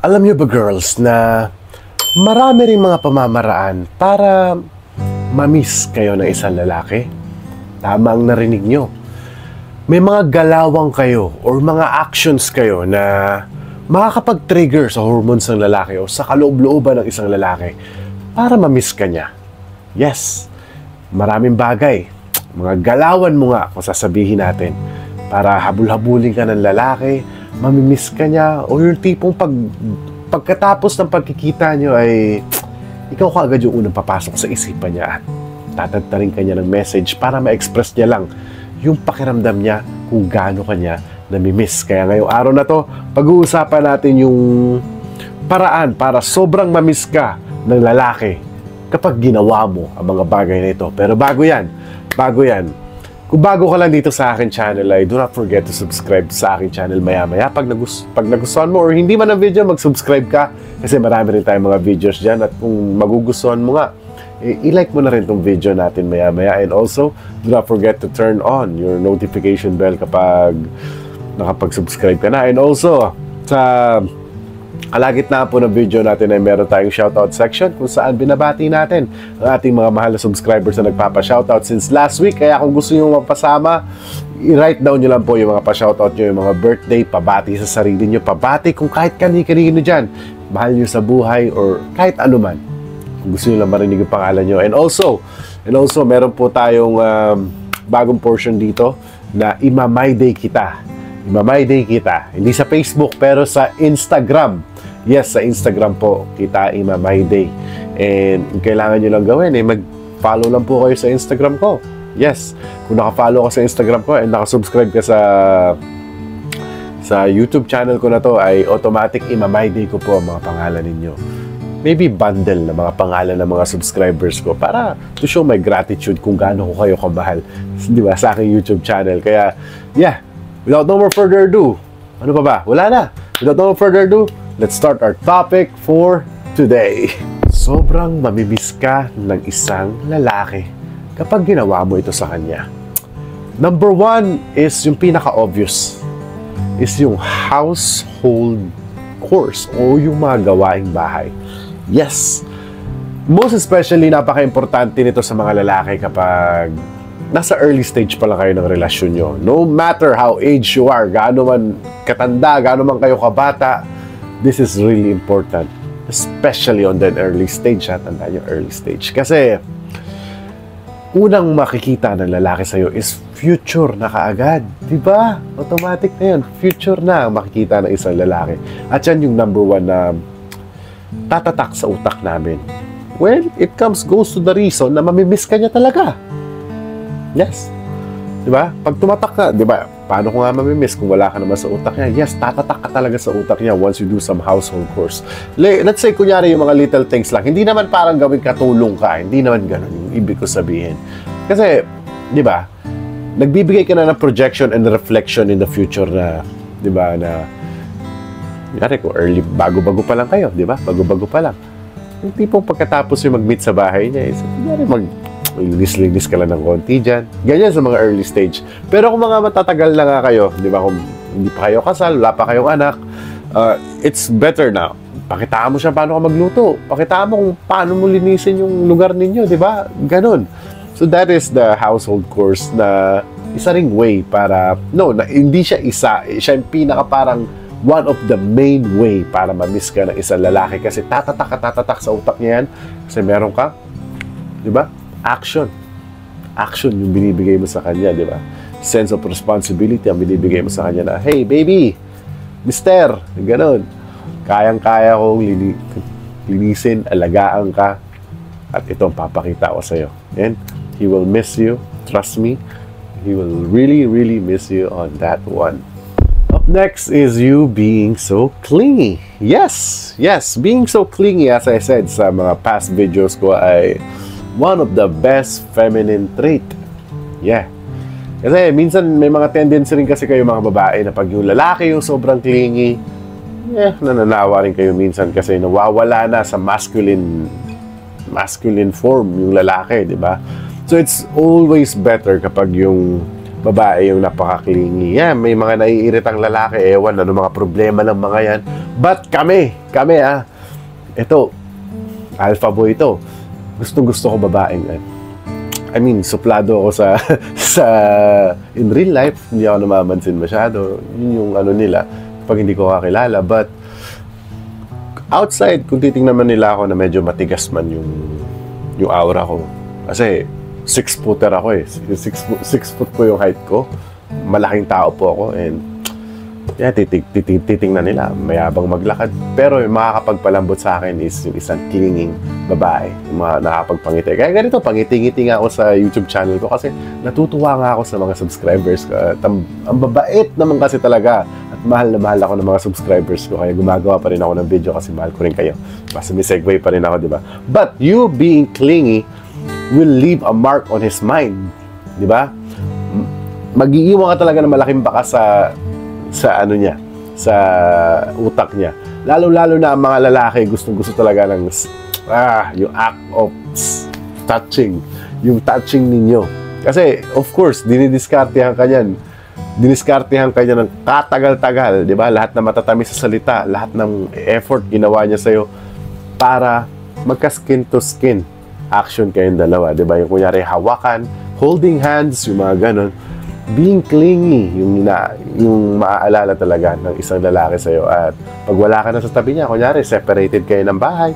Alam niyo ba girls na marami ring mga pamamaraan para ma-miss kayo ng isang lalaki? Tama ang narinig nyo. May mga galawang kayo or mga actions kayo na makakapag-trigger sa hormones ng lalaki o sa kaloob-looban ng isang lalaki para ma-miss ka niya. Yes, maraming bagay. Mga galawan mo nga kung sasabihin natin para habul-habulin ka ng lalaki, mamimiss ka niya, o yung tipong pagkatapos ng pagkikita nyo ay ikaw kaagad yung unang papasok sa isipan niya at tatantarin ka niya ng message para ma-express niya lang yung pakiramdam niya kung gaano ka niya namimiss. Kaya ngayong araw na to, pag-uusapan natin yung paraan para sobrang mamiss ka ng lalaki kapag ginawa mo ang mga bagay na ito. Pero bago yan, kung bago ka lang dito sa akin channel ay do not forget to subscribe sa akin channel maya-maya. Pag nagustuhan mo or hindi man ang video, mag-subscribe ka kasi marami rin tayong mga videos dyan. At kung magugustuhan mo nga, i-like mo na rin tong video natin maya-maya. And also, do not forget to turn on your notification bell kapag nakapag-subscribe ka na. And also, sa kalagitnaan po ng video natin ay meron tayong shoutout section kung saan binabati natin ang ating mga mahal na subscribers na nagpapa-shoutout since last week. Kaya kung gusto nyo mapasama, i-write down nyo lang po yung mga pa-shoutout nyo, yung mga birthday, pabati sa sarili nyo, pabati kung kahit kanino dyan, mahal nyo sa buhay or kahit anuman. Kung gusto nyo lang marinig yung pangalan nyo. And also meron po tayong bagong portion dito na ima-my day kita. Ima-my day kita. Hindi sa Facebook pero sa Instagram. Yes, sa Instagram po kita ima-my day. And yung kailangan nyo lang gawin mag-follow lang po kayo sa Instagram ko. Yes, kung naka-follow ka sa Instagram ko and naka-subscribe ka sa YouTube channel ko na to ay automatic ima-my day ko po ang mga pangalan ninyo. Maybe bundle na mga pangalan ng mga subscribers ko para to show my gratitude kung gaano ko kayo kamahal, di ba, sa aking YouTube channel. Kaya, yeah, without no more further ado, ano pa ba? Wala na. Without no more further ado, let's start our topic for today. Sobrang mamimiss ka ng isang lalaki kapag ginawa mo ito sa kanya. Number one is yung pinaka-obvious, is yung household chores o yung mga gawaing bahay. Yes, most especially napaka-importante nito sa mga lalaki kapag nasa early stage pa lang kayo ng relasyon nyo. No matter how age you are, gaano man katanda, gaano man kayo kabata, this is really important. Especially on that early stage, tandaan yung early stage. Kasi, unang makikita ng lalaki sa'yo is future na kaagad. Diba? Automatic na yun. Future na ang makikita ng isang lalaki. At yan yung number one na tatatak sa utak namin. Well, it goes to the reason na mamimiss ka niya talaga. Yes. Diba? Pag tumatak ka, diba? Paano ko nga mamimiss kung wala ka naman sa utak niya? Yes, tatatak ka talaga sa utak niya once you do some household chores. Let's say, kunyari yung mga little things lang. Hindi naman parang gawin katulong ka. Hindi naman ganun yung ibig ko sabihin. Kasi, diba? Nagbibigay ka na ng projection and reflection in the future na, diba, na kunyari ko, early, bago-bago pa lang kayo, diba? Bago-bago pa lang. Yung tipong pagkatapos yung mag-meet sa bahay niya, kunyari linis-linis ka lang ng konti dyan. Ganyan sa mga early stage. Pero kung mga matatagal na nga kayo, di ba, kung hindi pa kayo kasal, wala pa kayong anak, it's better na pakitaan mo siya paano ka magluto. Pakitaan mo kung paano mo linisin yung lugar ninyo, di ba? Ganun. So that is the household chores na isa ring way para, na hindi siya siya yung pinaka parang one of the main way para ma-miss ka ng isang lalaki kasi tatatak sa utak niya yan kasi meron ka, di ba? Action yung binibigay mo sa kanya, di ba? Sense of responsibility ang binibigay mo sa kanya na, hey, baby, mister, ganun. Kayang-kaya kong linisin, alagaan ka, at ito ang papakita ko sa'yo. And he will miss you, trust me, he will really, really miss you on that one. Up next is you being so clingy. Yes, being so clingy, as I said sa mga past videos ko, ay one of the best feminine trait. Yeah. Kasi minsan may mga tendency rin kasi kayo mga babae na pag yung lalaki yung sobrang clingy, nananawa rin kayo minsan kasi nawawala na sa masculine form yung lalaki, di ba? So it's always better kapag yung babae yung napaka-clingy. Yan, may mga naiiritang lalaki, ewan, ano mga problema ng mga yan. But kami, ito, alpha boy ito. Gustong-gusto ko babaeng, I mean, suplado ako sa in real life, hindi ako namamansin masyado. Yun yung ano nila, pag hindi ko kakilala. But, outside, kung titingnan man nila ako na medyo matigas man yung aura ko. Kasi, 6-footer ako eh. 6 foot po yung height ko. Malaking tao po ako. And, yeah, titingnan nila. Mayabang maglakad. Pero yung makakapagpalambot sa akin is yung isang clinging babae. Yung mga nakakapagpangiti. Kaya ganito, pangiti-ngiti nga ako sa YouTube channel ko kasi natutuwa nga ako sa mga subscribers ko. At ang babait naman kasi talaga. At mahal na mahal ako ng mga subscribers ko. Kaya gumagawa pa rin ako ng video kasi mahal ko rin kayo. Basta may segue pa rin ako, di ba? But you being clingy will leave a mark on his mind. Di ba? Mag-iiwan ka talaga ng malaking baka sa ano niya, sa utak niya. Lalo-lalo na ang mga lalaki gustong-gusto talaga ng yung act of touching. Yung touching ninyo. Kasi, of course, dinidiskartehan ka niyan. Diniskartehan ka niya ng katagal-tagal. Di ba? Lahat na matatamis sa salita, lahat ng effort ginawa niya sa'yo para magka-skin to skin action kayong dalawa, di ba? Yung kunyari hawakan, holding hands, yung mga ganon. Being clingy, yung maaalala talaga ng isang lalaki sa'yo. At pag wala ka na sa tabi niya, kunyari separated kayo ng bahay,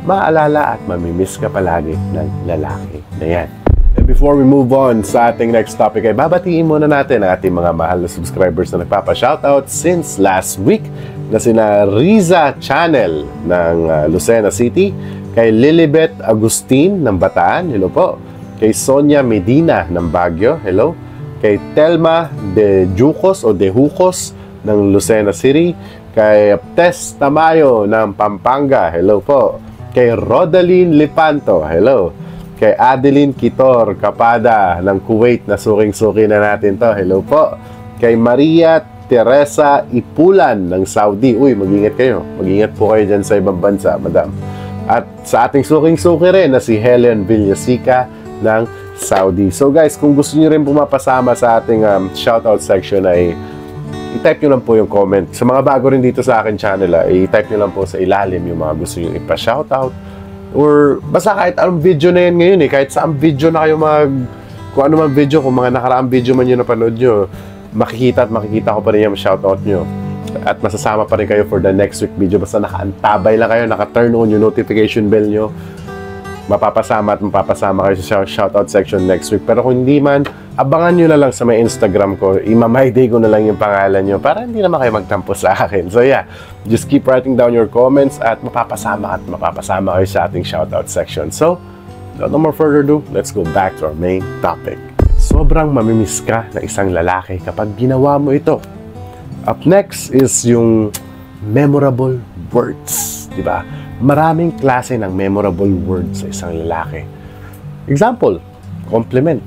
maaalala at mamimiss ka palagi ng lalaki na yan. And before we move on sa ating next topic, ay babatiin muna natin ang ating mga mahal na subscribers na nagpapa-shoutout since last week na sina Riza Channel ng Lucena City, kay Lilibet Agustin ng Bataan, hello po. Kay Sonia Medina ng Baguio, hello. Kay Telma de Jucos o de Jucos ng Lucena City. Kay Tess Tamayo ng Pampanga, hello po. Kay Rodaline Lipanto, hello. Kay Adeline Kitor Kapada ng Kuwait, na suking-suki na natin to, hello po. Kay Maria Teresa Ipulan ng Saudi, uy, mag-ingat kayo. Mag-ingat po kayo dyan sa ibang bansa, madam. At sa ating suking-suki rin na si Helen Villasica ng Saudi. So guys, kung gusto niyo rin pumapasama sa ating shoutout section ay i-type nyo lang po yung comment. Sa mga bago rin dito sa akin channel, i-type nyo lang po sa ilalim yung mga gusto nyo ipa-shoutout. Or basta kahit anong video na yan ngayon kahit saan video na kayo kung ano man video, kung mga nakaraang video man yung napanood nyo, makikita ko pa rin yung shoutout nyo. At masasama pa rin kayo for the next week video. Basta nakaantabay lang kayo, naka-turn on yung notification bell nyo, mapapasama kayo sa shoutout section next week. Pero kung hindi man, abangan nyo na lang sa may Instagram ko. I-my-day ko na lang yung pangalan nyo para hindi naman kayo magtampo sa akin. So yeah, just keep writing down your comments at mapapasama kayo sa ating shoutout section. So, no more further ado, let's go back to our main topic. Sobrang mamimiss ka ng isang lalaki kapag ginawa mo ito. Up next is yung memorable words, di ba? Maraming klase ng memorable words sa isang lalaki. Example, compliment.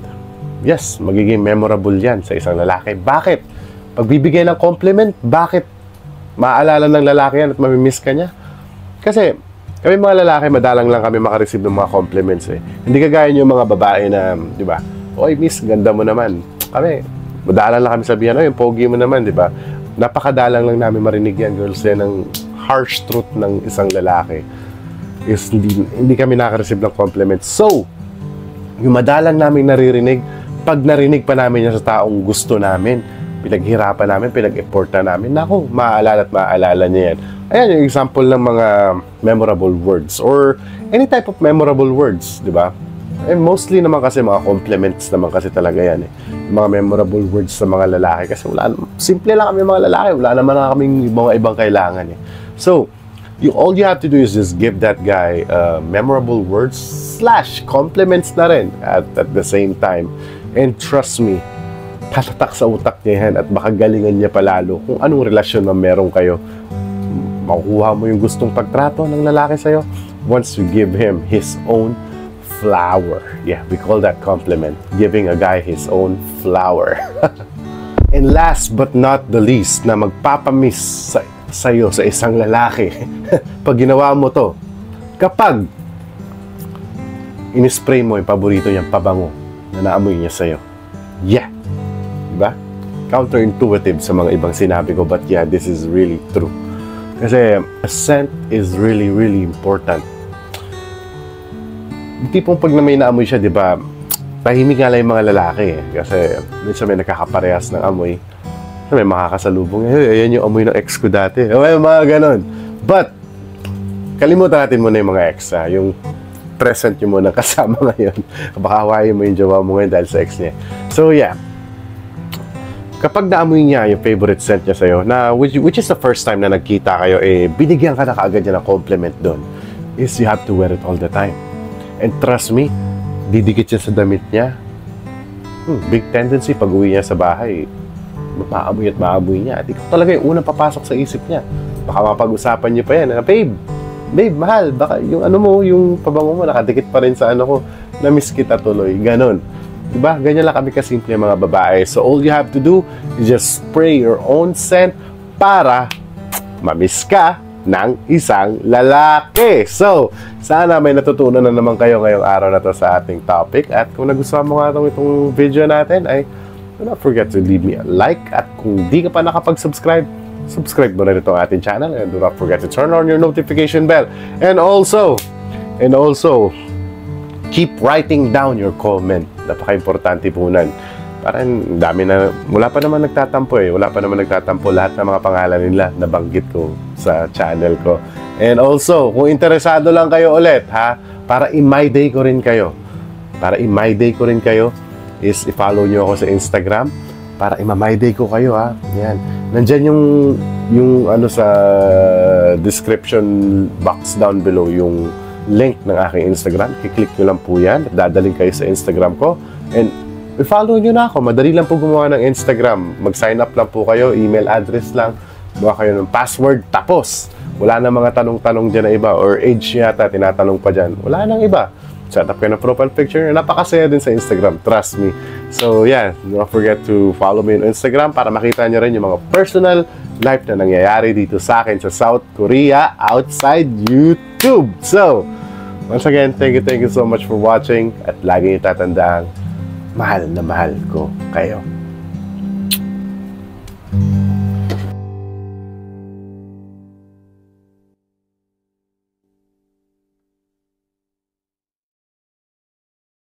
Yes, magiging memorable yan sa isang lalaki. Bakit? Pagbibigay ng compliment, bakit maaalala ng lalaki yan at mamimiss ka niya? Kasi, kami mga lalaki, madalang lang kami makareceive ng mga compliments Hindi kagaya yung mga babae na, di ba? Oy, miss, ganda mo naman. Kami, madalang lang kami sabihan, oy, yung pogi mo naman, di ba? Napakadalang lang namin marinig yan, girls. Yan ang harsh truth ng isang lalaki. Is hindi kami nakareceive ng compliments. So, yung madalang namin naririnig, pag narinig pa namin yan sa taong gusto namin, pinaghirapan namin, pinag-effortan namin, naku, maaalala at maaalala niya yan. Ayan yung example ng mga memorable words or any type of memorable words, di ba? And mostly naman kasi mga compliments naman kasi talaga yan mga memorable words sa mga lalaki kasi simple lang kami mga lalaki, wala naman na kaming mga ibang kailangan So, all you have to do is just give that guy memorable words / compliments na rin at the same time. And trust me, tatatak sa utak niya yan at makagalingan niya palalo kung anong relasyon na meron kayo. Makukuha mo yung gustong pagtrato ng lalaki sa'yo once you give him his own flower. Yeah, we call that compliment. Giving a guy his own flower. And last but not the least, na magpapamiss sa'yo sa isang lalaki pag ginawa mo to, kapag inispray mo yung paborito niyang pabango na naamoy niya sa'yo. Yeah. ba? Counterintuitive sa mga ibang sinabi ko, but yeah, this is really true. Kasi scent is really, really important. Yung tipong pag na may naamoy siya, di ba, tahimik nga lang yung mga lalaki eh. Kasi minsan may nakakaparehas ng amoy. May makakasalubong. Ayan yung amoy ng ex ko dati. May mga ganon. But, kalimutan natin muna yung mga ex. Yung present nyo muna kasama ngayon. Baka hawaii mo yung jowa mo ngayon dahil sa ex niya. So, yeah. Kapag naamoy niya yung favorite scent niya sa'yo, na which is the first time na nagkita kayo, binigyan ka na kaagad niya ng compliment doon, is you have to wear it all the time. And trust me, didikit siya sa damit niya. Big tendency pag uwi niya sa bahay, maamoy at maamoy niya. At ikaw talaga yung unang papasok sa isip niya. Baka mapag-usapan niyo pa yan. Babe, mahal, baka yung ano mo, yung pabango mo, nakadikit pa rin sa ano ko, na-miss kita tuloy. Ganon. Diba? Ganyan lang kami kasimple mga babae. So, all you have to do is just spray your own scent para mamiss ka ng isang lalaki. So, sana may natutunan na naman kayo ngayong araw na to sa ating topic. At kung nagustuhan mo nga itong video natin, ay do not forget to leave me a like. At kung di ka pa nakapag-subscribe, subscribe mo na rin itong ating channel. And do not forget to turn on your notification bell. And also, keep writing down your comment. Napaka-importante po nun. Parang dami na, wala pa naman nagtatampo Wala pa naman nagtatampo. Lahat ng mga pangalan nila nabanggit ko sa channel ko. And also, kung interesado lang kayo ulit, para i-my day ko rin kayo. Is i-follow nyo ako sa Instagram. Para i-my day ko kayo, Yan. Nandyan yung ano sa description box down below, yung link ng aking Instagram. Kiklik nyo lang po yan. Dadaling kayo sa Instagram ko. And i-follow nyo na ako. Madali lang po gumawa ng Instagram. Mag-sign up lang po kayo. Email address lang. Gawa kayo ng password. Tapos, wala na mga tanong-tanong dyan na iba. Or age yata, tinatanong pa dyan. Wala nang iba. Set up kayo ng profile picture. Napakasaya din sa Instagram. Trust me. So, yeah. Don't forget to follow me on Instagram para makita nyo rin yung mga personal life na nangyayari dito sa akin sa South Korea outside YouTube. So, once again, thank you so much for watching at lagi niyo tatandaan, mahal na mahal ko kayo.